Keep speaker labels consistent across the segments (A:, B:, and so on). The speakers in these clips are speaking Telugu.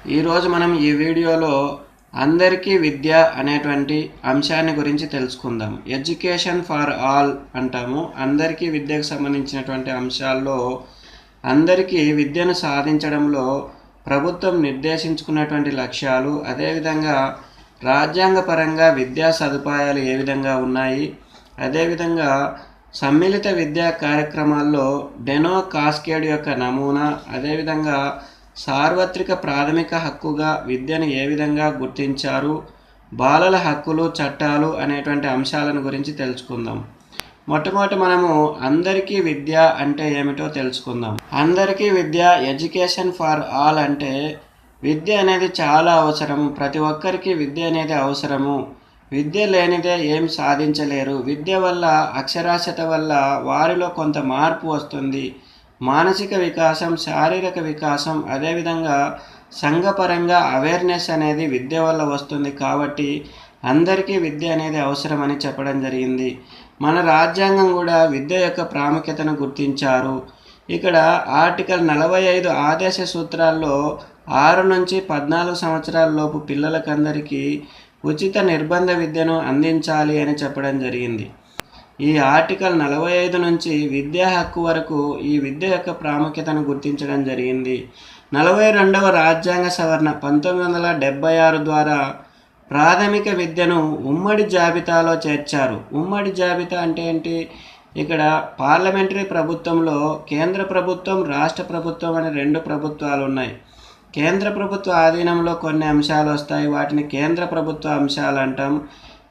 A: ఈరోజు మనం ఈ వీడియోలో అందరికీ విద్య అనేటువంటి అంశాన్ని గురించి తెలుసుకుందాం. ఎడ్యుకేషన్ ఫర్ ఆల్ అంటాము. అందరికీ విద్యకు సంబంధించినటువంటి అంశాల్లో అందరికీ విద్యను సాధించడంలో ప్రభుత్వం నిర్దేశించుకున్నటువంటి లక్ష్యాలు, అదేవిధంగా రాజ్యాంగపరంగా విద్యా సదుపాయాలు ఏ విధంగా ఉన్నాయి, అదేవిధంగా సమ్మిళిత విద్యా కార్యక్రమాల్లో డెనో కాస్కేడ్ యొక్క నమూనా, అదేవిధంగా సార్వత్రిక ప్రాథమిక హక్కుగా విద్యను ఏ విధంగా గుర్తించారు, బాలల హక్కులు చట్టాలు అనేటువంటి అంశాలను గురించి తెలుసుకుందాం. మొట్టమొదటి మనము అందరికీ విద్య అంటే ఏమిటో తెలుసుకుందాం. అందరికీ విద్య, ఎడ్యుకేషన్ ఫర్ ఆల్ అంటే విద్య అనేది చాలా అవసరము. ప్రతి ఒక్కరికి విద్య అనేది అవసరము. విద్య లేనిదే ఏం సాధించలేరు. విద్య వల్ల, అక్షరాస్యత వల్ల వారిలో కొంత మార్పు వస్తుంది. మానసిక వికాసం, శారీరక వికాసం, అదేవిధంగా సంఘపరంగా అవేర్నెస్ అనేది విద్య వల్ల వస్తుంది. కాబట్టి అందరికీ విద్య అనేది అవసరమని చెప్పడం జరిగింది. మన రాజ్యాంగం కూడా విద్య యొక్క ప్రాముఖ్యతను గుర్తించారు. ఇక్కడ ఆర్టికల్ 45 ఆదేశ సూత్రాల్లో 6 నుంచి 14 సంవత్సరాల లోపు పిల్లలకందరికీ ఉచిత నిర్బంధ విద్యను అందించాలి అని చెప్పడం జరిగింది. ఈ ఆర్టికల్ 45 నుంచి విద్యా హక్కు వరకు ఈ విద్య యొక్క ప్రాముఖ్యతను గుర్తించడం జరిగింది. 42వ రాజ్యాంగ సవరణ 1976 ద్వారా ప్రాథమిక విద్యను ఉమ్మడి జాబితాలో చేర్చారు. ఉమ్మడి జాబితా అంటే ఏంటి? ఇక్కడ పార్లమెంటరీ ప్రభుత్వంలో కేంద్ర ప్రభుత్వం, రాష్ట్ర ప్రభుత్వం అనే 2 ప్రభుత్వాలు ఉన్నాయి. కేంద్ర ప్రభుత్వ ఆధీనంలో కొన్ని అంశాలు వస్తాయి, వాటిని కేంద్ర ప్రభుత్వ అంశాలు అంటాం.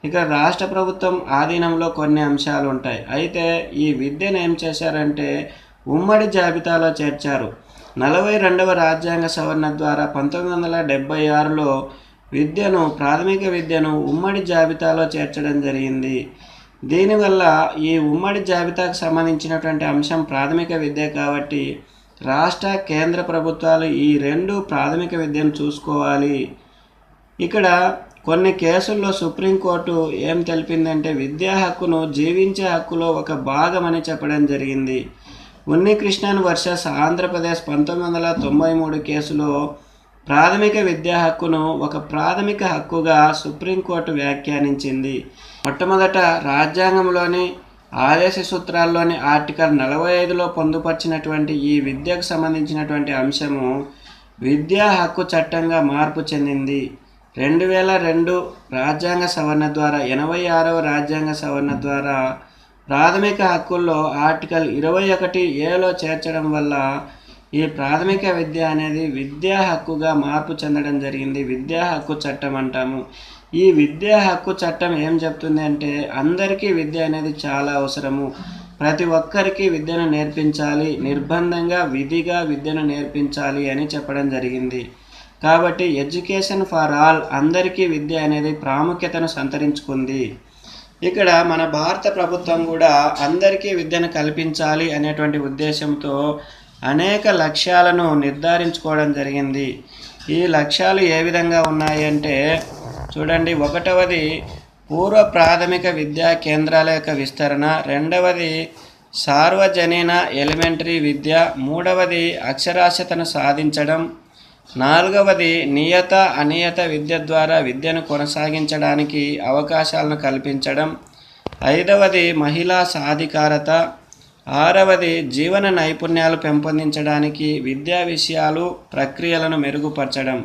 A: ఇక రాష్ట్ర ప్రభుత్వం ఆధీనంలో కొన్ని అంశాలు ఉంటాయి. అయితే ఈ విద్యను ఏం చేశారంటే ఉమ్మడి జాబితాలో చేర్చారు. 42వ రాజ్యాంగ సవరణ ద్వారా 1976లో విద్యను, ప్రాథమిక విద్యను ఉమ్మడి జాబితాలో చేర్చడం జరిగింది. దీనివల్ల ఈ ఉమ్మడి జాబితాకు సంబంధించినటువంటి అంశం ప్రాథమిక విద్య కాబట్టి రాష్ట్ర, కేంద్ర ప్రభుత్వాలు ఈ 2 ప్రాథమిక విద్యను చూసుకోవాలి. ఇక్కడ కొన్ని కేసుల్లో సుప్రీంకోర్టు ఏం తెలిపిందంటే విద్యా హక్కును జీవించే హక్కులో ఒక భాగమని చెప్పడం జరిగింది. ఉన్నికృష్ణన్ వర్సెస్ ఆంధ్రప్రదేశ్ 1993 కేసులో ప్రాథమిక విద్యా హక్కును ఒక ప్రాథమిక హక్కుగా సుప్రీంకోర్టు వ్యాఖ్యానించింది. మొట్టమొదట రాజ్యాంగంలోని ఆదేశ సూత్రాల్లోని ఆర్టికల్ 45లో పొందుపరిచినటువంటి ఈ విద్యకు సంబంధించినటువంటి అంశము విద్యా హక్కు చట్టంగా మార్పు చెందింది. 2002 రాజ్యాంగ సవరణ ద్వారా, 86వ రాజ్యాంగ సవరణ ద్వారా ప్రాథమిక హక్కుల్లో ఆర్టికల్ 21(a)లో చేర్చడం వల్ల ఈ ప్రాథమిక విద్య అనేది విద్యా హక్కుగా మార్పు చెందడం జరిగింది. విద్యా హక్కు చట్టం అంటాము. ఈ విద్యా హక్కు చట్టం ఏం చెప్తుంది అంటే అందరికీ విద్య అనేది చాలా అవసరము. ప్రతి ఒక్కరికి విద్యను నేర్పించాలి, నిర్బంధంగా విధిగా విద్యను నేర్పించాలి అని చెప్పడం జరిగింది. కాబట్టి ఎడ్యుకేషన్ ఫర్ ఆల్, అందరికీ విద్య అనేది ప్రాముఖ్యతను సంతరించుకుంది. ఇక్కడ మన భారత ప్రభుత్వం కూడా అందరికీ విద్యను కల్పించాలి అనేటువంటి ఉద్దేశంతో అనేక లక్ష్యాలను నిర్ధారించుకోవడం జరిగింది. ఈ లక్ష్యాలు ఏ విధంగా ఉన్నాయి అంటే చూడండి. 1వది పూర్వ ప్రాథమిక విద్యా కేంద్రాల యొక్క విస్తరణ, 2వది సార్వజనీన ఎలిమెంటరీ విద్య, 3వది అక్షరాస్యతను సాధించడం, 4వది నియత అనియత విద్య ద్వారా విద్యను కొనసాగించడానికి అవకాశాలను కల్పించడం, 5వది మహిళా సాధికారత, 6వది జీవన నైపుణ్యాలు పెంపొందించడానికి విద్యా విషయాలు, ప్రక్రియలను మెరుగుపరచడం.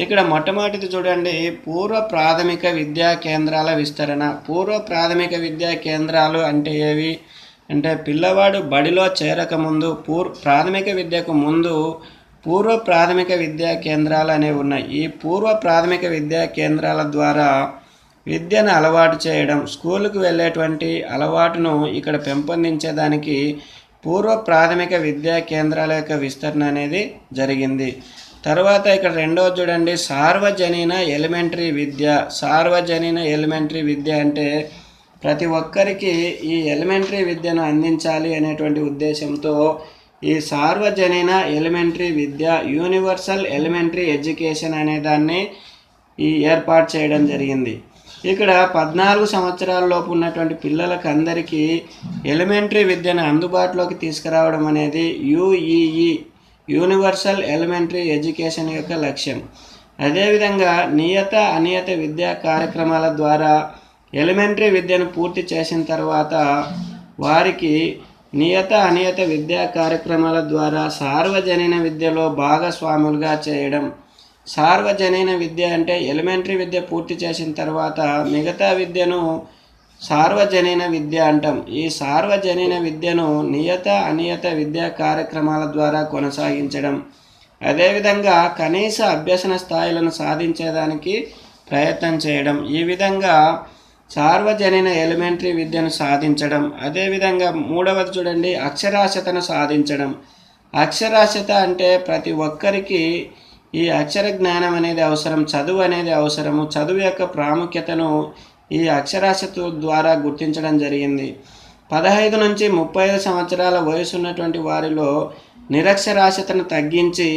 A: ఇక్కడ మొట్టమొదటిది చూడండి, పూర్వ ప్రాథమిక విద్యా కేంద్రాల విస్తరణ. పూర్వ ప్రాథమిక విద్యా కేంద్రాలు అంటే ఏవి అంటే పిల్లవాడు బడిలో చేరకముందు, ప్రాథమిక విద్యకు ముందు పూర్వ ప్రాథమిక విద్యా కేంద్రాలు అనేవి ఉన్నాయి. ఈ పూర్వ ప్రాథమిక విద్యా కేంద్రాల ద్వారా విద్యను అలవాటు చేయడం, స్కూలుకు వెళ్ళేటువంటి అలవాటును ఇక్కడ పెంపొందించేదానికి పూర్వ ప్రాథమిక విద్యా కేంద్రాల యొక్క విస్తరణ అనేది జరిగింది. తర్వాత ఇక్కడ 2వది చూడండి, సార్వజనీన ఎలిమెంటరీ విద్య. సార్వజనీన ఎలిమెంటరీ విద్య అంటే ప్రతి ఒక్కరికి ఈ ఎలిమెంటరీ విద్యను అందించాలి అనేటువంటి ఉద్దేశంతో ఈ సార్వజనీన ఎలిమెంటరీ విద్య, యూనివర్సల్ ఎలిమెంటరీ ఎడ్యుకేషన్ అనే దాన్ని ఏర్పాటు చేయడం జరిగింది. ఇక్కడ 14 సంవత్సరాల లోపు ఉన్నటువంటి పిల్లలకు అందరికీ ఎలిమెంటరీ విద్యను అందుబాటులోకి తీసుకురావడం అనేది యుఈఈ యూనివర్సల్ ఎలిమెంటరీ ఎడ్యుకేషన్ యొక్క లక్ష్యం. అదేవిధంగా నియత అనియత విద్యా కార్యక్రమాల ద్వారా ఎలిమెంటరీ విద్యను పూర్తి చేసిన తర్వాత వారికి నియత అనియత విద్యా కార్యక్రమాల ద్వారా సార్వజనీన విద్యలో భాగస్వాములుగా చేయడం. సార్వజనీన విద్య అంటే ఎలిమెంటరీ విద్య పూర్తి చేసిన తర్వాత మిగతా విద్యను సార్వజనీన విద్య అంటాం. ఈ సార్వజనీన విద్యను నియత అనియత విద్యా కార్యక్రమాల ద్వారా కొనసాగించడం. అదేవిధంగా కనీస అభ్యసన స్థాయిలను సాధించేదానికి ప్రయత్నం చేయడం. ఈ విధంగా సార్వజనీన ఎలిమెంటరీ విద్యను సాధించడం. అదేవిధంగా మూడవది చూడండి, అక్షరాస్యతను సాధించడం. అక్షరాస్యత అంటే ప్రతి ఒక్కరికి ఈ అక్షర జ్ఞానం అనేది అవసరం, చదువు అనేది అవసరము. చదువు యొక్క ప్రాముఖ్యతను ఈ అక్షరాస్యత ద్వారా గుర్తించడం జరిగింది. 15 నుంచి 35 సంవత్సరాల వయసు ఉన్నటువంటి వారిలో నిరక్షరాస్యతను తగ్గించి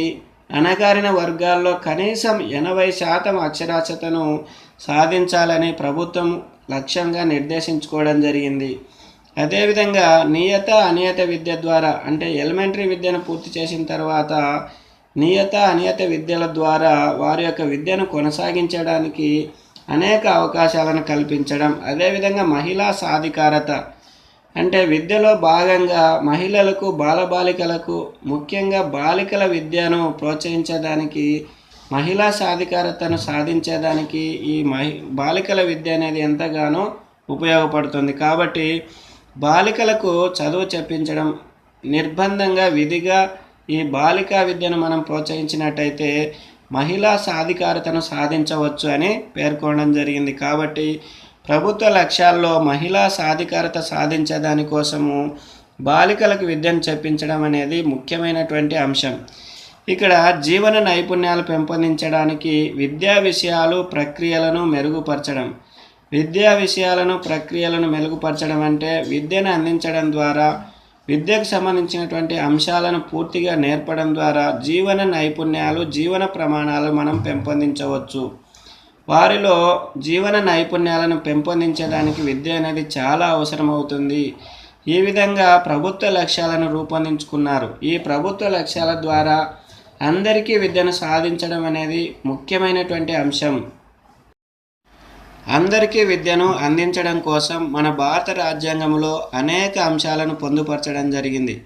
A: అణగారిన వర్గాల్లో కనీసం 80% అక్షరాస్యతను సాధించాలని ప్రభుత్వం లక్ష్యంగా నిర్దేశించుకోవడం జరిగింది. అదేవిధంగా నియత అనియత విద్య ద్వారా అంటే ఎలిమెంటరీ విద్యను పూర్తి చేసిన తర్వాత నియత అనియత విద్యల ద్వారా వారి యొక్క విద్యను కొనసాగించడానికి అనేక అవకాశాలను కల్పించడం. అదేవిధంగా మహిళా సాధికారత అంటే విద్యలో భాగంగా మహిళలకు బాలబాలికలకు ముఖ్యంగా బాలికల విద్యను ప్రోత్సహించడానికి మహిళా సాధికారతను సాధించేదానికి ఈ బాలికల విద్య అనేది ఎంతగానో ఉపయోగపడుతుంది. కాబట్టి బాలికలకు చదువు చెప్పించడం నిర్బంధంగా విధిగా ఈ బాలికా విద్యను మనం ప్రోత్సహించినట్టయితే మహిళా సాధికారతను సాధించవచ్చు అని పేర్కొనడం జరిగింది. కాబట్టి ప్రభుత్వ లక్ష్యాల్లో మహిళా సాధికారత సాధించే దానికోసము బాలికలకు విద్యను చెప్పించడం అనేది ముఖ్యమైనటువంటి అంశం. ఇక్కడ జీవన నైపుణ్యాలు పెంపొందించడానికి విద్యా విషయాలు ప్రక్రియలను మెరుగుపరచడం. విద్యా విషయాలను ప్రక్రియలను మెరుగుపరచడం అంటే విద్యను అందించడం ద్వారా విద్యకు సంబంధించినటువంటి అంశాలను పూర్తిగా నేర్పడం ద్వారా జీవన నైపుణ్యాలు జీవన ప్రమాణాలు మనం పెంపొందించవచ్చు. వారిలో జీవన నైపుణ్యాలను పెంపొందించడానికి విద్య అనేది చాలా అవసరమవుతుంది. ఈ విధంగా ప్రభుత్వ లక్ష్యాలను రూపొందించుకున్నారు. ఈ ప్రభుత్వ లక్ష్యాల ద్వారా అందరికీ విద్యను సాధించడం అనేది ముఖ్యమైనటువంటి అంశం. అందరికీ విద్యను అందించడం కోసం మన భారత రాజ్యాంగంలో అనేక అంశాలను పొందుపరచడం జరిగింది.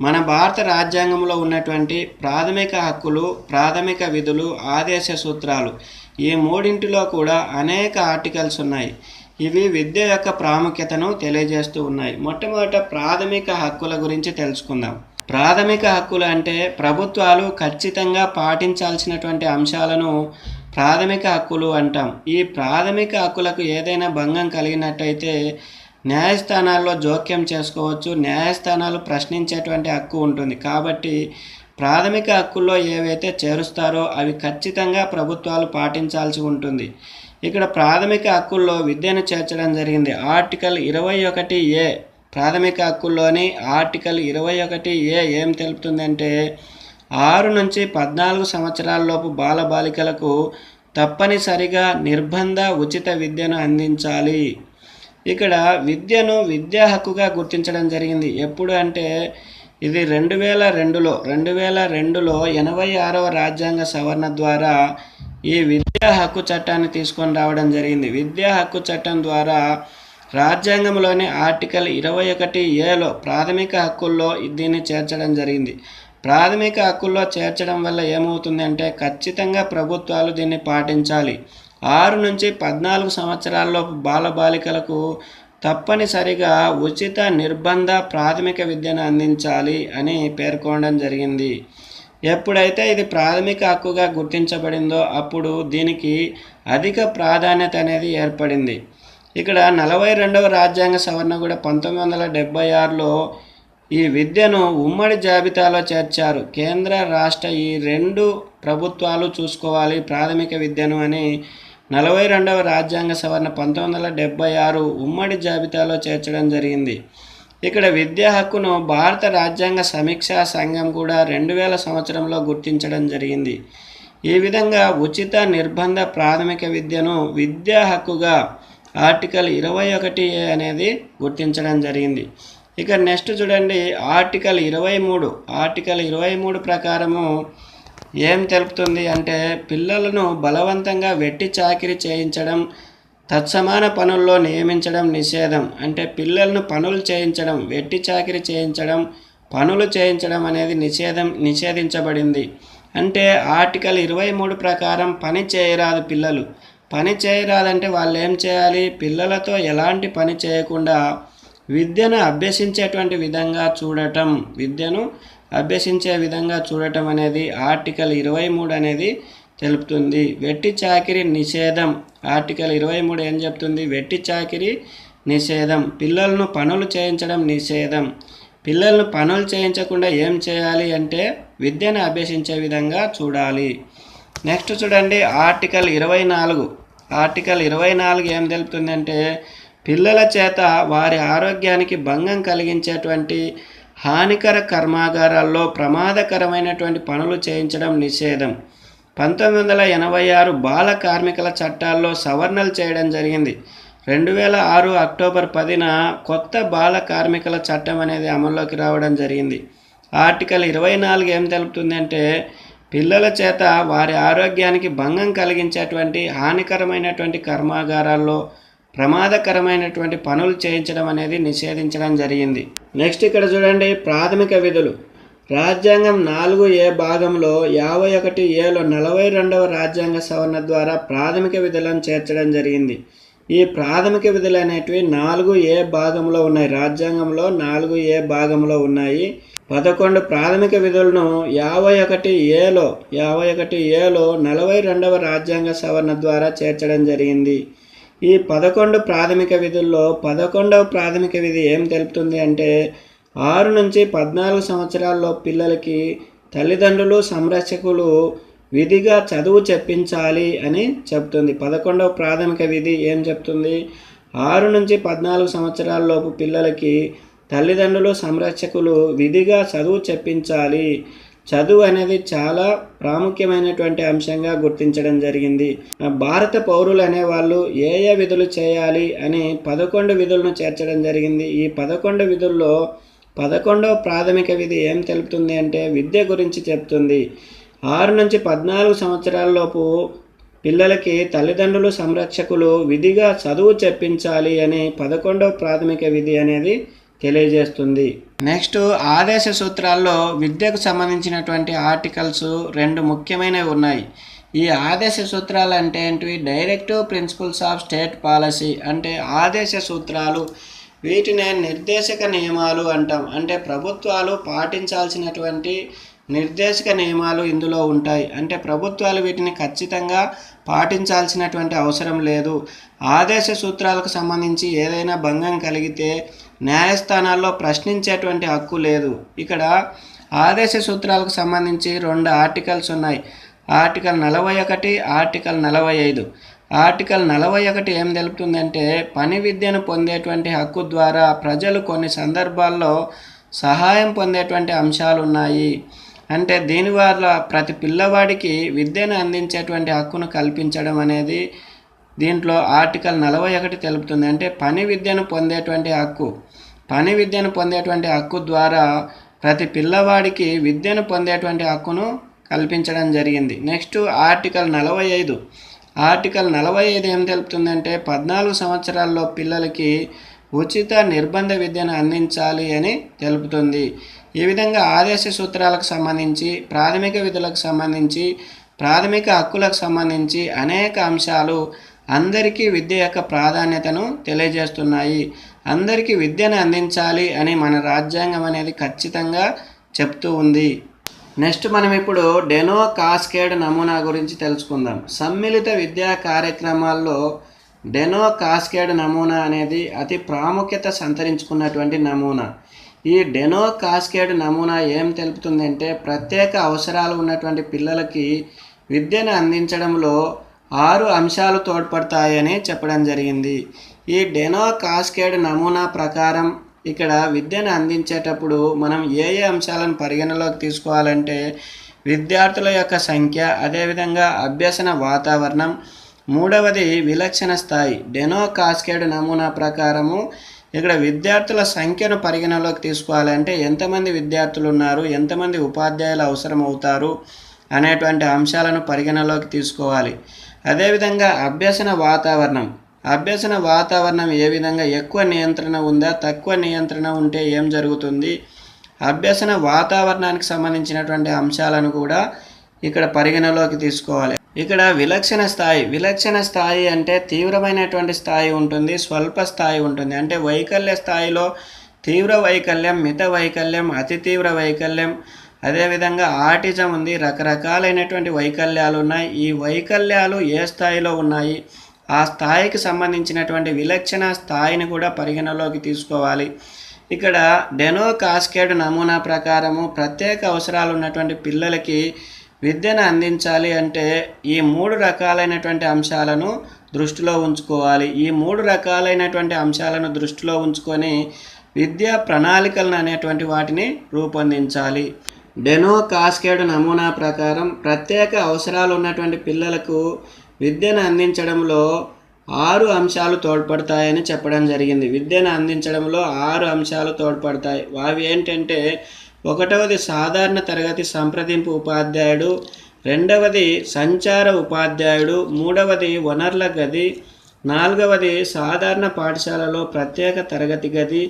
A: మన భారత రాజ్యాంగంలో ఉన్నటువంటి ప్రాథమిక హక్కులు, ప్రాథమిక విధులు, ఆదేశ సూత్రాలు ఈ మూడింటిలో కూడా అనేక ఆర్టికల్స్ ఉన్నాయి. ఇవి విద్య యొక్క ప్రాముఖ్యతను తెలియజేస్తూ ఉన్నాయి. మొట్టమొదట ప్రాథమిక హక్కుల గురించి తెలుసుకుందాం. ప్రాథమిక హక్కులు అంటే ప్రభుత్వాలు ఖచ్చితంగా పాటించాల్సినటువంటి అంశాలను ప్రాథమిక హక్కులు అంటాం. ఈ ప్రాథమిక హక్కులకు ఏదైనా భంగం కలిగినట్టయితే న్యాయస్థానాల్లో జోక్యం చేసుకోవచ్చు. న్యాయస్థానాలు ప్రశ్నించేటువంటి హక్కు ఉంటుంది. కాబట్టి ప్రాథమిక హక్కుల్లో ఏవైతే చేరుస్తారో అవి ఖచ్చితంగా ప్రభుత్వాలు పాటించాల్సి ఉంటుంది. ఇక్కడ ప్రాథమిక హక్కుల్లో విద్యను చేర్చడం జరిగింది. ఆర్టికల్ 21A ప్రాథమిక హక్కుల్లోని ఆర్టికల్ 21A ఏం తెలుపుతుందంటే 6 నుంచి 14 సంవత్సరాలలోపు బాలబాలికలకు తప్పనిసరిగా నిర్బంధ ఉచిత విద్యను అందించాలి. ఇక్కడ విద్యను విద్యా హక్కుగా గుర్తించడం జరిగింది. ఎప్పుడు అంటే ఇది 2002లో 86వ రాజ్యాంగ సవరణ ద్వారా ఈ విద్యా హక్కు చట్టాన్ని తీసుకొని రావడం జరిగింది. విద్యా హక్కు చట్టం ద్వారా రాజ్యాంగంలోని ఆర్టికల్ 21Aలో ప్రాథమిక హక్కుల్లో దీన్ని చేర్చడం జరిగింది. ప్రాథమిక హక్కుల్లో చేర్చడం వల్ల ఏమవుతుందంటే ఖచ్చితంగా ప్రభుత్వాలు దీన్ని పాటించాలి. 6 నుంచి 14 సంవత్సరాల్లోపు బాలబాలికలకు తప్పనిసరిగా ఉచిత నిర్బంధ ప్రాథమిక విద్యను అందించాలి అని పేర్కొనడం జరిగింది. ఎప్పుడైతే ఇది ప్రాథమిక హక్కుగా గుర్తించబడిందో అప్పుడు దీనికి అధిక ప్రాధాన్యత అనేది ఏర్పడింది. ఇక్కడ 42వ రాజ్యాంగ సవరణ కూడా 1976లో ఈ విద్యను ఉమ్మడి జాబితాలో చేర్చారు. కేంద్ర రాష్ట్ర ఈ 2 ప్రభుత్వాలు చూసుకోవాలి ప్రాథమిక విద్యను అని 42వ రాజ్యాంగ సవరణ 1976 ఉమ్మడి జాబితాలో చేర్చడం జరిగింది. ఇక్కడ విద్యా హక్కును భారత రాజ్యాంగ సమీక్షా సంఘం కూడా 2000 సంవత్సరంలో గుర్తించడం జరిగింది. ఈ విధంగా ఉచిత నిర్బంధ ప్రాథమిక విద్యను విద్యా హక్కుగా ఆర్టికల్ 21A అనేది గుర్తించడం జరిగింది. ఇక నెక్స్ట్ చూడండి ఆర్టికల్ 23 ప్రకారము ఏం తెలుపుతుంది అంటే పిల్లలను బలవంతంగా వెట్టి చాకిరీ చేయించడం, తత్సమాన పనుల్లో నియమించడం నిషేధం. అంటే పిల్లలను పనులు చేయించడం, వెట్టి చాకిరీ చేయించడం, పనులు చేయించడం అనేది నిషేధించబడింది. అంటే ఆర్టికల్ 23 ప్రకారం పని చేయరాదు. పిల్లలు పని చేయరాదంటే వాళ్ళు ఏం చేయాలి? పిల్లలతో ఎలాంటి పని చేయకుండా విద్యను అభ్యసించే విధంగా చూడటం అనేది ఆర్టికల్ 23 అనేది తెలుపుతుంది. వెట్టి చాకిరీ నిషేధం. ఆర్టికల్ 23 ఏం చెప్తుంది? వెట్టి చాకిరీ నిషేధం. పిల్లలను పనులు చేయించడం నిషేధం. పిల్లలను పనులు చేయించకుండా ఏం చేయాలి అంటే విద్యను అభ్యసించే విధంగా చూడాలి. నెక్స్ట్ చూడండి ఆర్టికల్ 24 ఏం తెలుపుతుందంటే పిల్లల చేత వారి ఆరోగ్యానికి భంగం కలిగించేటువంటి హానికర కర్మాగారాల్లో ప్రమాదకరమైనటువంటి పనులు చేయించడం నిషేధం. 1986 బాల కార్మికుల చట్టాల్లో సవరణలు చేయడం జరిగింది. 2006 అక్టోబర్ 10న కొత్త బాల కార్మికుల చట్టం అనేది అమల్లోకి రావడం జరిగింది. ఆర్టికల్ 24 ఏం తెలుపుతుంది అంటే పిల్లల చేత వారి ఆరోగ్యానికి భంగం కలిగించేటువంటి హానికరమైనటువంటి కర్మాగారాల్లో ప్రమాదకరమైనటువంటి పనులు చేయించడం అనేది నిషేధించడం జరిగింది. నెక్స్ట్ ఇక్కడ చూడండి ప్రాథమిక విధులు. రాజ్యాంగం 4A భాగంలో 51Aలో 42వ రాజ్యాంగ సవరణ ద్వారా ప్రాథమిక విధులను చేర్చడం జరిగింది. ఈ ప్రాథమిక విధులు అనేటివి 4A భాగంలో ఉన్నాయి. రాజ్యాంగంలో 4A భాగంలో ఉన్నాయి. 11 ప్రాథమిక విధులను 51Aలో 42వ రాజ్యాంగ సవరణ ద్వారా చేర్చడం జరిగింది. ఈ 11 ప్రాథమిక విధుల్లో 11వ ప్రాథమిక విధి ఏం తెలుపుతుంది అంటే 6 నుంచి 14 సంవత్సరాల్లో పిల్లలకి తల్లిదండ్రులు సంరక్షకులు విధిగా చదువు చెప్పించాలి అని చెప్తుంది. 11వ ప్రాథమిక విధి ఏం చెప్తుంది? 6 నుంచి 14 సంవత్సరాలలోపు పిల్లలకి తల్లిదండ్రులు సంరక్షకులు విధిగా చదువు చెప్పించాలి. చదువు అనేది చాలా ప్రాముఖ్యమైనటువంటి అంశంగా గుర్తించడం జరిగింది. భారత పౌరులు అనేవాళ్ళు ఏ విధులు చేయాలి అని 11 విధులను చేర్చడం జరిగింది. ఈ 11 విధుల్లో 11వ ప్రాథమిక విధి ఏం తెలుపుతుంది అంటే విద్య గురించి చెప్తుంది. 6 నుంచి 14 సంవత్సరాలలోపు పిల్లలకి తల్లిదండ్రులు సంరక్షకులు విధిగా చదువు చెప్పించాలి అని 11వ ప్రాథమిక విధి అనేది తెలియజేస్తుంది. నెక్స్ట్ ఆదేశ సూత్రాల్లో విద్యకు సంబంధించినటువంటి ఆర్టికల్స్ 2 ముఖ్యమైనవి ఉన్నాయి. ఈ ఆదేశ సూత్రాలు అంటే ఏంటివి? Directive principles of state policy అంటే ఆదేశ సూత్రాలు. వీటినే నిర్దేశక నియమాలు అంటాం. అంటే ప్రభుత్వాలు పాటించాల్సినటువంటి నిర్దేశక నియమాలు ఇందులో ఉంటాయి. అంటే ప్రభుత్వాలు వీటిని ఖచ్చితంగా పాటించాల్సినటువంటి అవసరం లేదు. ఆదేశ సూత్రాలకు సంబంధించి ఏదైనా భంగం కలిగితే న్యాయస్థానాల్లో ప్రశ్నించేటువంటి హక్కు లేదు. ఇక్కడ ఆదేశ సూత్రాలకు సంబంధించి 2 ఆర్టికల్స్ ఉన్నాయి. Article 41, article 45. ఆర్టికల్ 41 ఏం తెలుపుతుందంటే పని విద్యను పొందేటువంటి హక్కు ద్వారా ప్రజలు కొన్ని సందర్భాల్లో సహాయం పొందేటువంటి అంశాలు ఉన్నాయి. అంటే దీనివల్ల ప్రతి పిల్లవాడికి విద్యను అందించేటువంటి హక్కును కల్పించడం అనేది దీంట్లో ఆర్టికల్ 41 తెలుపుతుంది. అంటే పని విద్యను పొందేటువంటి హక్కు ద్వారా ప్రతి పిల్లవాడికి విద్యను పొందేటువంటి హక్కును కల్పించడం జరిగింది. Next article 45. ఆర్టికల్ 45 ఏం తెలుపుతుందంటే 14 సంవత్సరాల్లో పిల్లలకి ఉచిత నిర్బంధ విద్యను అందించాలి అని తెలుపుతుంది. ఈ విధంగా ఆదేశ సూత్రాలకు సంబంధించి, ప్రాథమిక విధులకు సంబంధించి, ప్రాథమిక హక్కులకు సంబంధించి అనేక అంశాలు అందరికీ విద్య యొక్క ప్రాధాన్యతను తెలియజేస్తున్నాయి. అందరికీ విద్యను అందించాలి అని మన రాజ్యాంగం అనేది ఖచ్చితంగా చెప్తూ ఉంది. నెక్స్ట్ మనం ఇప్పుడు డెనో కాస్కేడ్ నమూనా గురించి తెలుసుకుందాం. సమ్మిళిత విద్యా కార్యక్రమాల్లో డెనో కాస్కేడ్ నమూనా అనేది అతి ప్రాముఖ్యత సంతరించుకున్నటువంటి నమూనా. ఈ డెనో కాస్కేడ్ నమూనా ఏం తెలుపుతుందంటే ప్రత్యేక అవసరాలు ఉన్నటువంటి పిల్లలకి విద్యను అందించడంలో 6 అంశాలు తోడ్పడతాయని చెప్పడం జరిగింది. ఈ డెనో కాస్కేడ్ నమూనా ప్రకారం ఇక్కడ విద్యను అందించేటప్పుడు మనం ఏ అంశాలను పరిగణలోకి తీసుకోవాలంటే విద్యార్థుల యొక్క సంఖ్య, అదేవిధంగా అభ్యసన వాతావరణం, 3వది విలక్షణ స్థాయి. డెనో కాస్కేడ్ నమూనా ప్రకారము ఇక్కడ విద్యార్థుల సంఖ్యను పరిగణలోకి తీసుకోవాలంటే ఎంతమంది విద్యార్థులు ఉన్నారు, ఎంతమంది ఉపాధ్యాయులు అవసరం అవుతారు అనేటువంటి అంశాలను పరిగణలోకి తీసుకోవాలి. అదేవిధంగా అభ్యసన వాతావరణం ఏ విధంగా, ఎక్కువ నియంత్రణ ఉందా, తక్కువ నియంత్రణ ఉంటే ఏం జరుగుతుంది, అభ్యసన వాతావరణానికి సంబంధించినటువంటి అంశాలను కూడా ఇక్కడ పరిగణలోకి తీసుకోవాలి. ఇక్కడ విలక్షణ స్థాయి అంటే తీవ్రమైనటువంటి స్థాయి ఉంటుంది, స్వల్ప స్థాయి ఉంటుంది. అంటే వైకల్య స్థాయిలో తీవ్ర వైకల్యం, మిత వైకల్యం, అతి తీవ్ర వైకల్యం, అదేవిధంగా ఆటిజం ఉంది. రకరకాలైనటువంటి వైకల్యాలు ఉన్నాయి. ఈ వైకల్యాలు ఏ స్థాయిలో ఉన్నాయి, ఆ స్థాయికి సంబంధించినటువంటి విలక్షణ స్థాయిని కూడా పరిగణలోకి తీసుకోవాలి. ఇక్కడ డెనో కాస్కేడ్ నమూనా ప్రకారము ప్రత్యేక అవసరాలు ఉన్నటువంటి పిల్లలకి విద్యను అందించాలి అంటే ఈ 3 రకాలైనటువంటి అంశాలను దృష్టిలో ఉంచుకోవాలి. ఈ 3 రకాలైనటువంటి అంశాలను దృష్టిలో ఉంచుకొని విద్యా ప్రణాళికలను అనేటువంటి వాటిని రూపొందించాలి. డెనో కాస్కేడ్ నమూనా ప్రకారం ప్రత్యేక అవసరాలు ఉన్నటువంటి పిల్లలకు విద్యను అందించడంలో 6 అంశాలు తోడ్పడతాయని చెప్పడం జరిగింది. విద్యను అందించడంలో 6 అంశాలు తోడ్పడతాయి. అవి ఏంటంటే, 1వది సాధారణ తరగతి సంప్రదింపు ఉపాధ్యాయుడు, 2వది సంచార ఉపాధ్యాయుడు, 3వది వనరుల గది, 4వది సాధారణ పాఠశాలలో ప్రత్యేక తరగతి గది,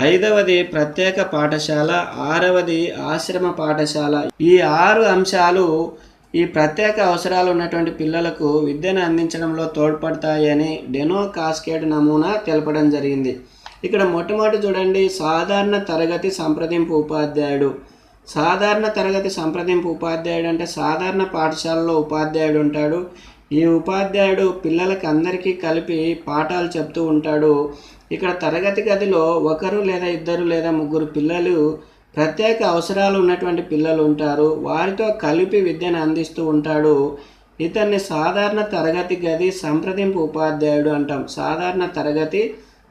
A: 5వది ప్రత్యేక పాఠశాల, 6వది ఆశ్రమ పాఠశాల. ఈ 6 అంశాలు ఈ ప్రత్యేక అవసరాలు ఉన్నటువంటి పిల్లలకు విద్యను అందించడంలో తోడ్పడతాయని డెనో కాస్కేడ్ నమూనా తెలపడం జరిగింది. ఇక్కడ మొట్టమొదటి చూడండి, సాధారణ తరగతి సంప్రదింపు ఉపాధ్యాయుడు. సాధారణ తరగతి సంప్రదింపు ఉపాధ్యాయుడు అంటే సాధారణ పాఠశాలలో ఉపాధ్యాయుడు ఉంటాడు. ఈ ఉపాధ్యాయుడు పిల్లలకి అందరికీ కలిపి పాఠాలు చెప్తూ ఉంటాడు. ఇక్కడ తరగతి గదిలో 1 లేదా 2 లేదా 3 పిల్లలు ప్రత్యేక అవసరాలు ఉన్నటువంటి పిల్లలు ఉంటారు. వారితో కలిపి విద్యను అందిస్తూ ఉంటాడు. ఇతన్ని సాధారణ తరగతి గది సంప్రదింపు ఉపాధ్యాయుడు అంటాం. సాధారణ తరగతి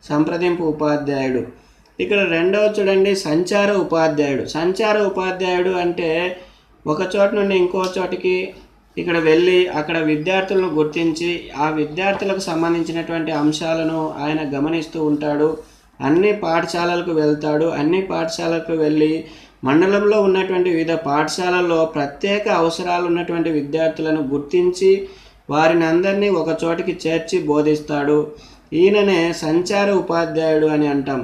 A: సంప్రదింపు ఉపాధ్యాయుడు. ఇక్కడ 2వ చూడండి, సంచార ఉపాధ్యాయుడు. సంచార ఉపాధ్యాయుడు అంటే ఒక చోట నుండి ఇంకో చోటికి ఇక్కడ వెళ్ళి అక్కడ విద్యార్థులను గుర్తించి ఆ విద్యార్థులకు సంబంధించినటువంటి అంశాలను ఆయన గమనిస్తూ ఉంటాడు. అన్ని పాఠశాలలకు వెళ్తాడు. అన్ని పాఠశాలకు వెళ్ళి మండలంలో ఉన్నటువంటి వివిధ పాఠశాలల్లో ప్రత్యేక అవసరాలు ఉన్నటువంటి విద్యార్థులను గుర్తించి వారిని అందరినీ ఒక చోటికి చేర్చి బోధిస్తాడు. ఈయననే సంచార ఉపాధ్యాయుడు అని అంటాం.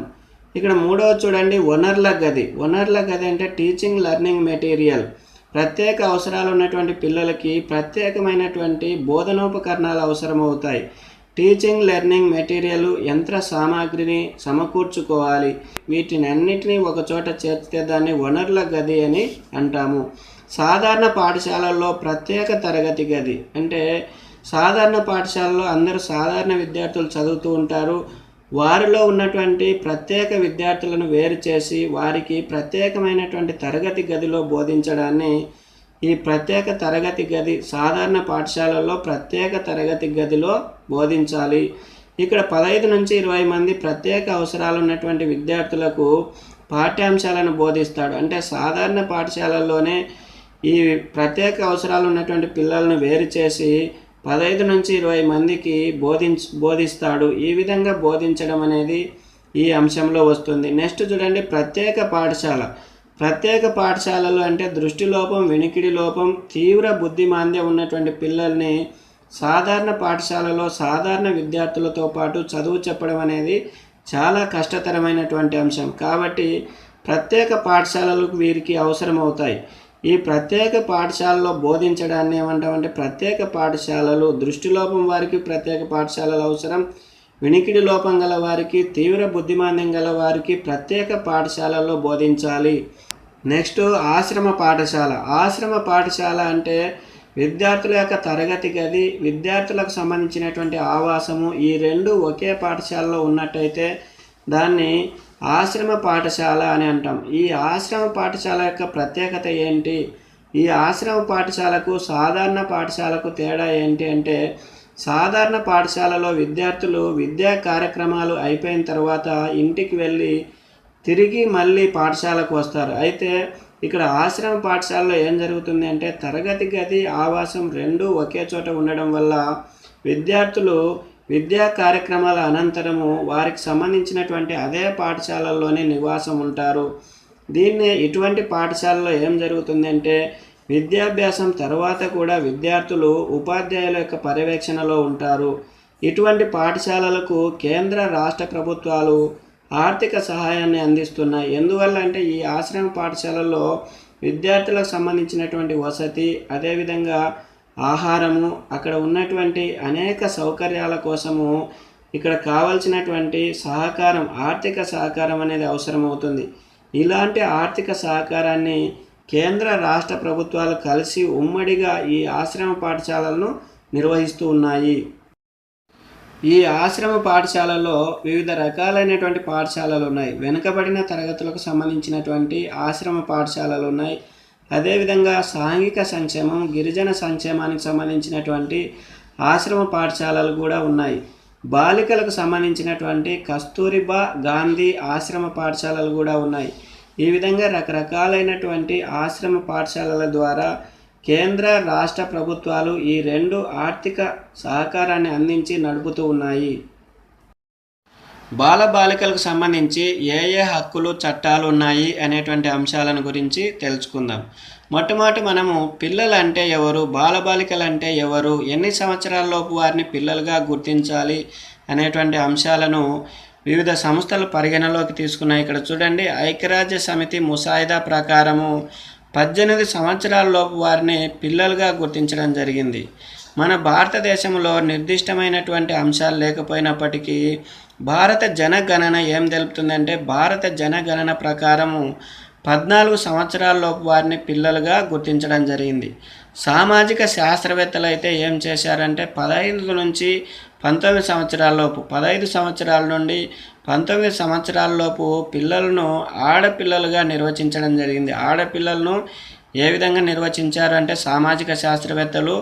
A: ఇక్కడ 3వ చూడండి, వనరుల గది. వనరుల గది అంటే టీచింగ్ లెర్నింగ్ మెటీరియల్. ప్రత్యేక అవసరాలు ఉన్నటువంటి పిల్లలకి ప్రత్యేకమైనటువంటి బోధనోపకరణాలు అవసరమవుతాయి. టీచింగ్ లెర్నింగ్ మెటీరియల్, యంత్ర సామాగ్రిని సమకూర్చుకోవాలి. వీటిని అన్నిటినీ ఒక చోట చేర్చితే దాన్ని వనరుల గది అని అంటాము. సాధారణ పాఠశాలల్లో ప్రత్యేక తరగతి గది అంటే సాధారణ పాఠశాలలో అందరూ సాధారణ విద్యార్థులు చదువుతూ ఉంటారు. వారిలో ఉన్నటువంటి ప్రత్యేక విద్యార్థులను వేరు చేసి వారికి ప్రత్యేకమైనటువంటి తరగతి గదిలో బోధించడాన్ని ఈ ప్రత్యేక తరగతి గది, సాధారణ పాఠశాలలో ప్రత్యేక తరగతి గదిలో బోధించాలి. ఇక్కడ 15 నుంచి 20 మంది ప్రత్యేక అవసరాలు ఉన్నటువంటి విద్యార్థులకు పాఠ్యాంశాలను బోధిస్తాడు. అంటే సాధారణ పాఠశాలల్లోనే ఈ ప్రత్యేక అవసరాలు ఉన్నటువంటి పిల్లలను వేరు చేసి 15 నుంచి 20 మందికి బోధిస్తాడు. ఈ విధంగా బోధించడం అనేది ఈ అంశంలో వస్తుంది. నెక్స్ట్ చూడండి, ప్రత్యేక పాఠశాల. ప్రత్యేక పాఠశాలలు అంటే దృష్టి లోపం, వినికిడి లోపం, తీవ్ర బుద్ధిమాంద్యం ఉన్నటువంటి పిల్లల్ని సాధారణ పాఠశాలలో సాధారణ విద్యార్థులతో పాటు చదువు చెప్పడం అనేది చాలా కష్టతరమైనటువంటి అంశం. కాబట్టి ప్రత్యేక పాఠశాలలకు వీరికి అవసరం అవుతాయి. ఈ ప్రత్యేక పాఠశాలలో బోధించడాన్ని ఏమంటామంటే ప్రత్యేక పాఠశాలలు. దృష్టిలోపం వారికి ప్రత్యేక పాఠశాలలు అవసరం. వినికిడి లోపం గల వారికి, తీవ్ర బుద్ధిమాంద్యం గల వారికి ప్రత్యేక పాఠశాలలో బోధించాలి. నెక్స్ట్ ఆశ్రమ పాఠశాల. ఆశ్రమ పాఠశాల అంటే విద్యార్థుల యొక్క తరగతి గది, విద్యార్థులకు సంబంధించినటువంటి ఆవాసము, ఈ 2 ఒకే పాఠశాలలో ఉన్నట్టయితే దాన్ని ఆశ్రమ పాఠశాల అని అంటాం. ఈ ఆశ్రమ పాఠశాల యొక్క ప్రత్యేకత ఏంటి, ఈ ఆశ్రమ పాఠశాలకు సాధారణ పాఠశాలకు తేడా ఏంటి అంటే, సాధారణ పాఠశాలలో విద్యార్థులు విద్యా కార్యక్రమాలు అయిపోయిన తర్వాత ఇంటికి వెళ్ళి తిరిగి మళ్ళీ పాఠశాలకు వస్తారు. అయితే ఇక్కడ ఆశ్రమ పాఠశాలలో ఏం జరుగుతుంది అంటే తరగతి గది, ఆవాసం 2 ఒకే చోట ఉండడం వల్ల విద్యార్థులు విద్యా కార్యక్రమాల అనంతరము వారికి సంబంధించినటువంటి అదే పాఠశాలల్లోనే నివాసం ఉంటారు. దీన్ని ఇటువంటి పాఠశాలలో ఏం జరుగుతుందంటే విద్యాభ్యాసం తర్వాత కూడా విద్యార్థులు ఉపాధ్యాయుల యొక్క పర్యవేక్షణలో ఉంటారు. ఇటువంటి పాఠశాలలకు కేంద్ర రాష్ట్ర ప్రభుత్వాలు ఆర్థిక సహాయాన్ని అందిస్తున్నాయి. ఎందువల్ల అంటే ఈ ఆశ్రమ పాఠశాలల్లో విద్యార్థులకు సంబంధించినటువంటి వసతి, అదేవిధంగా ఆహారము, అక్కడ ఉన్నటువంటి అనేక సౌకర్యాల కోసము ఇక్కడ కావాల్సినటువంటి సహకారం, ఆర్థిక సహకారం అనేది అవసరమవుతుంది. ఇలాంటి ఆర్థిక సహకారాన్ని కేంద్ర రాష్ట్ర ప్రభుత్వాలు కలిసి ఉమ్మడిగా ఈ ఆశ్రమ పాఠశాలలను నిర్వహిస్తూ ఉన్నాయి. ఈ ఆశ్రమ పాఠశాలలో వివిధ రకాలైనటువంటి పాఠశాలలు ఉన్నాయి. వెనుకబడిన తరగతులకు సంబంధించినటువంటి ఆశ్రమ పాఠశాలలు ఉన్నాయి. అదేవిధంగా సాంఘిక సంక్షేమం, గిరిజన సంక్షేమానికి సంబంధించినటువంటి ఆశ్రమ పాఠశాలలు కూడా ఉన్నాయి. బాలికలకు సంబంధించినటువంటి కస్తూరిబా గాంధీ ఆశ్రమ పాఠశాలలు కూడా ఉన్నాయి. ఈ విధంగా రకరకాలైనటువంటి ఆశ్రమ పాఠశాలల ద్వారా కేంద్ర రాష్ట్ర ప్రభుత్వాలు ఈ రెండు ఆర్థిక సహకారాన్ని అందించి నడుపుతూ ఉన్నాయి. బాలబాలికలకు సంబంధించి ఏ ఏ హక్కులు, చట్టాలు ఉన్నాయి అనేటువంటి అంశాలను గురించి తెలుసుకుందాం. మొట్టమొదటి మనము పిల్లలు అంటే ఎవరు, బాలబాలికలు అంటే ఎవరు, ఎన్ని సంవత్సరాలలోపు వారిని పిల్లలుగా గుర్తించాలి అనేటువంటి అంశాలను వివిధ సంస్థలు పరిగణలోకి తీసుకున్నాయి. ఇక్కడ చూడండి, ఐక్యరాజ్య సమితి ముసాయిదా ప్రకారము 18 సంవత్సరాలలోపు వారిని పిల్లలుగా గుర్తించడం జరిగింది. మన భారతదేశంలో నిర్దిష్టమైనటువంటి అంశాలు లేకపోయినప్పటికీ భారత జనగణన ఏం తెలుపుతుందంటే భారత జనగణన ప్రకారము 14 సంవత్సరాలలోపు వారిని పిల్లలుగా గుర్తించడం జరిగింది. సామాజిక శాస్త్రవేత్తలు అయితే ఏం చేశారంటే 15 నుంచి 19 సంవత్సరాలలోపు, 15 సంవత్సరాల నుండి 19 సంవత్సరాలలోపు పిల్లలను ఆడపిల్లలుగా నిర్వచించడం జరిగింది. ఆడపిల్లలను ఏ విధంగా నిర్వచించారు అంటే సామాజిక శాస్త్రవేత్తలు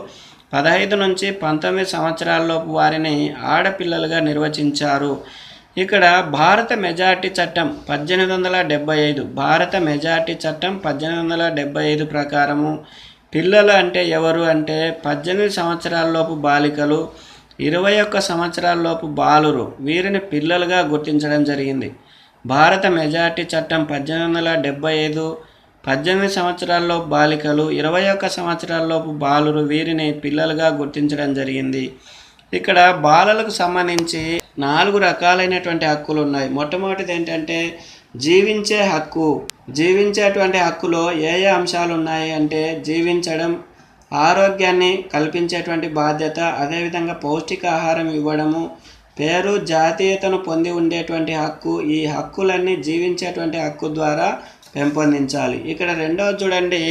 A: 15 నుంచి 19 సంవత్సరాలలోపు వారిని ఆడపిల్లలుగా నిర్వచించారు. ఇక్కడ భారత మెజార్టీ చట్టం 1875, భారత మెజార్టీ చట్టం 1875 ప్రకారము పిల్లలు అంటే ఎవరు అంటే 18 సంవత్సరాలలోపు బాలికలు, 21 సంవత్సరాలలోపు బాలురు, వీరిని పిల్లలుగా గుర్తించడం జరిగింది. భారత మెజార్టీ చట్టం 1875 18 సంవత్సరాల్లోపు బాలికలు, 21 సంవత్సరాలలోపు బాలురు, వీరిని పిల్లలుగా గుర్తించడం జరిగింది. ఇక్కడ బాలలకు సంబంధించి 4 రకాలైనటువంటి హక్కులు ఉన్నాయి. మొట్టమొదటిది ఏంటంటే జీవించే హక్కు. జీవించేటువంటి హక్కులో ఏ ఏ అంశాలు ఉన్నాయి అంటే జీవించడం, ఆరోగ్యాన్ని కల్పించేటువంటి బాధ్యత, అదేవిధంగా పౌష్టికాహారం ఇవ్వడము, పేరు, జాతీయతను పొంది ఉండేటువంటి హక్కు. ఈ హక్కులన్నీ జీవించేటువంటి హక్కు ద్వారా పెంపొందించాలి. ఇక్కడ రెండవది చూడండి,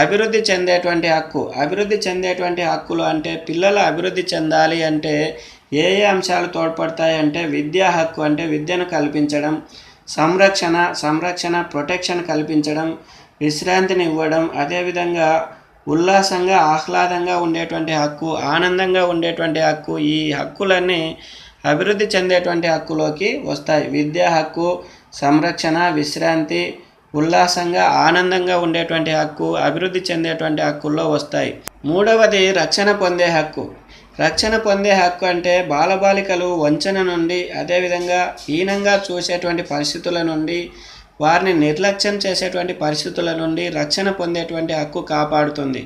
A: అభివృద్ధి చెందేటువంటి హక్కు. అభివృద్ధి చెందేటువంటి హక్కులు అంటే పిల్లలు అభివృద్ధి చెందాలి అంటే ఏ ఏ అంశాలు తోడ్పడతాయి అంటే విద్యా హక్కు అంటే విద్యను కల్పించడం, సంరక్షణ ప్రొటెక్షన్ కల్పించడం, విశ్రాంతిని ఇవ్వడం, అదేవిధంగా ఉల్లాసంగా ఆహ్లాదంగా ఉండేటువంటి హక్కు, ఆనందంగా ఉండేటువంటి హక్కు. ఈ హక్కులన్నీ అభివృద్ధి చెందేటువంటి హక్కులోకి వస్తాయి. విద్యా హక్కు, సంరక్షణ, విశ్రాంతి, ఉల్లాసంగా ఆనందంగా ఉండేటువంటి హక్కు అభివృద్ధి చెందేటువంటి హక్కుల్లో వస్తాయి. మూడవది రక్షణ పొందే హక్కు. రక్షణ పొందే హక్కు అంటే బాలబాలికలు వంచన నుండి, అదేవిధంగా హీనంగా చూసేటువంటి పరిస్థితుల నుండి, వారిని నిర్లక్ష్యం చేసేటువంటి పరిస్థితుల నుండి రక్షణ పొందేటువంటి హక్కు కాపాడుతుంది.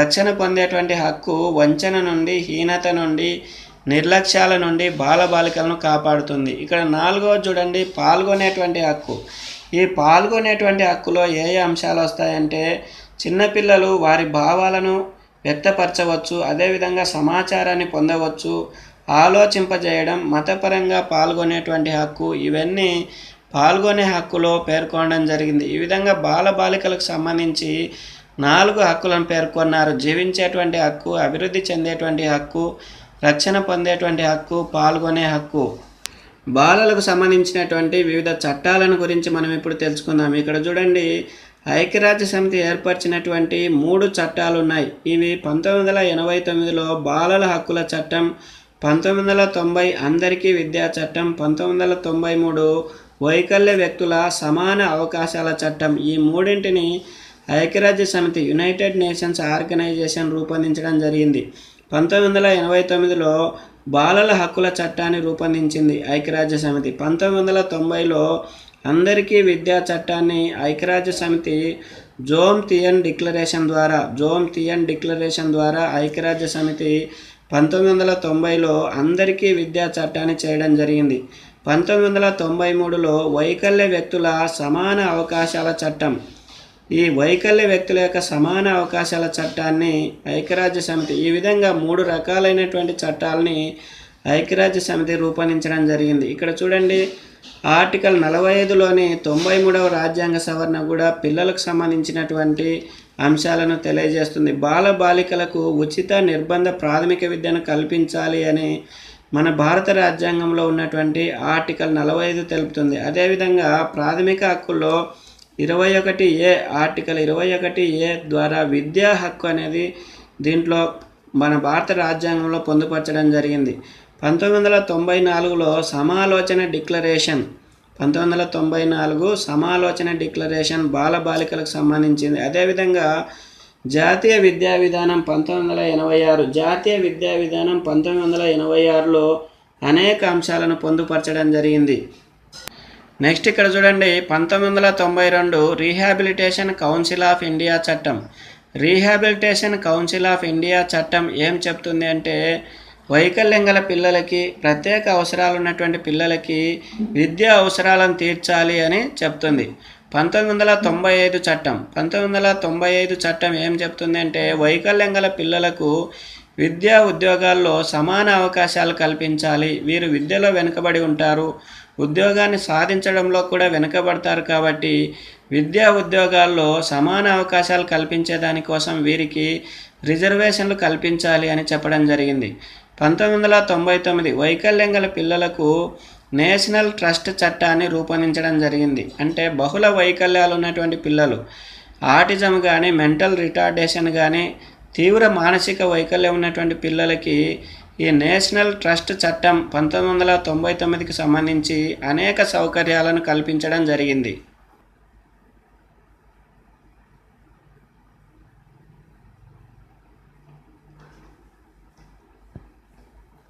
A: రక్షణ పొందేటువంటి హక్కు వంచన నుండి, హీనత నుండి, నిర్లక్ష్యాల నుండి బాలబాలికలను కాపాడుతుంది. ఇక్కడ 4వ చూడండి, పాల్గొనేటువంటి హక్కు. ఈ పాల్గొనేటువంటి హక్కులో ఏ ఏ అంశాలు వస్తాయంటే చిన్నపిల్లలు వారి భావాలను వ్యక్తపరచవచ్చు, అదేవిధంగా సమాచారాన్ని పొందవచ్చు, ఆలోచింపజేయడం, మతపరంగా పాల్గొనేటువంటి హక్కు, ఇవన్నీ పాల్గొనే హక్కులో పేర్కొనడం జరిగింది. ఈ విధంగా బాలబాలికలకు సంబంధించి 4 హక్కులను పేర్కొన్నారు. జీవించేటువంటి హక్కు, అభివృద్ధి చెందేటువంటి హక్కు, రక్షణ పొందేటువంటి హక్కు, పాల్గొనే హక్కు. బాలలకు సంబంధించినటువంటి వివిధ చట్టాలను గురించి మనం ఇప్పుడు తెలుసుకుందాం. ఇక్కడ చూడండి, ఐక్యరాజ్య సమితి ఏర్పరిచినటువంటి 3 చట్టాలు ఉన్నాయి. ఇవి 1989లో బాలల హక్కుల చట్టం, 1990 అందరికీ విద్యా చట్టం, 1993 వైకల్య వ్యక్తుల సమాన అవకాశాల చట్టం. ఈ మూడింటిని ఐక్యరాజ్య సమితి యునైటెడ్ నేషన్స్ ఆర్గనైజేషన్ రూపొందించడం జరిగింది. 1989లో బాలల హక్కుల చట్టాన్ని రూపొందించింది ఐక్యరాజ్య సమితి. 1990లో అందరికీ విద్యా చట్టాన్ని ఐక్యరాజ్య సమితి జోమ్ తియన్ డిక్లరేషన్ ద్వారా ఐక్యరాజ్య సమితి 1990లో అందరికీ విద్యా చట్టాన్ని చేయడం జరిగింది. 1993లో వైకల్య వ్యక్తుల సమాన అవకాశాల చట్టం, ఈ వైకల్య వ్యక్తుల యొక్క సమాన అవకాశాల చట్టాన్ని ఐక్యరాజ్య సమితి, ఈ విధంగా 3 రకాలైనటువంటి చట్టాలని ఐక్యరాజ్య సమితి రూపొందించడం జరిగింది. ఇక్కడ చూడండి, ఆర్టికల్ 45లోని 93వ రాజ్యాంగ సవరణ కూడా పిల్లలకు సంబంధించినటువంటి అంశాలను తెలియజేస్తుంది. బాలికలకు ఉచిత నిర్బంధ ప్రాథమిక విద్యను కల్పించాలి అని మన భారత రాజ్యాంగంలో ఉన్నటువంటి ఆర్టికల్ 45 తెలుపుతుంది. అదేవిధంగా ప్రాథమిక హక్కుల్లో 21A ఆర్టికల్ 21A ద్వారా విద్యా హక్కు అనేది దీంట్లో మన భారత రాజ్యాంగంలో పొందుపరచడం జరిగింది. 1994లో సమాలోచన డిక్లరేషన్ బాలికలకు సంబంధించింది. అదేవిధంగా జాతీయ విద్యా విధానం 1986లో అనేక అంశాలను పొందుపరచడం జరిగింది. నెక్స్ట్ ఇక్కడ చూడండి, 1992 రీహాబిలిటేషన్ కౌన్సిల్ ఆఫ్ ఇండియా చట్టం. రీహాబిలిటేషన్ కౌన్సిల్ ఆఫ్ ఇండియా చట్టం ఏం చెప్తుంది అంటే, వైకల్యం గల పిల్లలకి, ప్రత్యేక అవసరాలు ఉన్నటువంటి పిల్లలకి విద్యా అవసరాలను తీర్చాలి అని చెప్తుంది. 1995 చట్టం ఏం చెప్తుంది అంటే, వైకల్యం గల పిల్లలకు విద్యా ఉద్యోగాల్లో సమాన అవకాశాలు కల్పించాలి. వీరు విద్యలో వెనుకబడి ఉంటారు, ఉద్యోగాన్ని సాధించడంలో కూడా వెనుకబడతారు. కాబట్టి విద్యా ఉద్యోగాల్లో సమాన అవకాశాలు కల్పించే దానికోసం వీరికి రిజర్వేషన్లు కల్పించాలి అని చెప్పడం జరిగింది. 1999 వైకల్యం గల పిల్లలకు నేషనల్ ట్రస్ట్ చట్టాన్ని రూపొందించడం జరిగింది. అంటే బహుళ వైకల్యాలు ఉన్నటువంటి పిల్లలు, ఆటిజం కానీ, మెంటల్ రిటార్డేషన్ కానీ, తీవ్ర మానసిక వైకల్యం ఉన్నటువంటి పిల్లలకి ఈ నేషనల్ ట్రస్ట్ చట్టం 1999కి సంబంధించి అనేక సౌకర్యాలను కల్పించడం జరిగింది.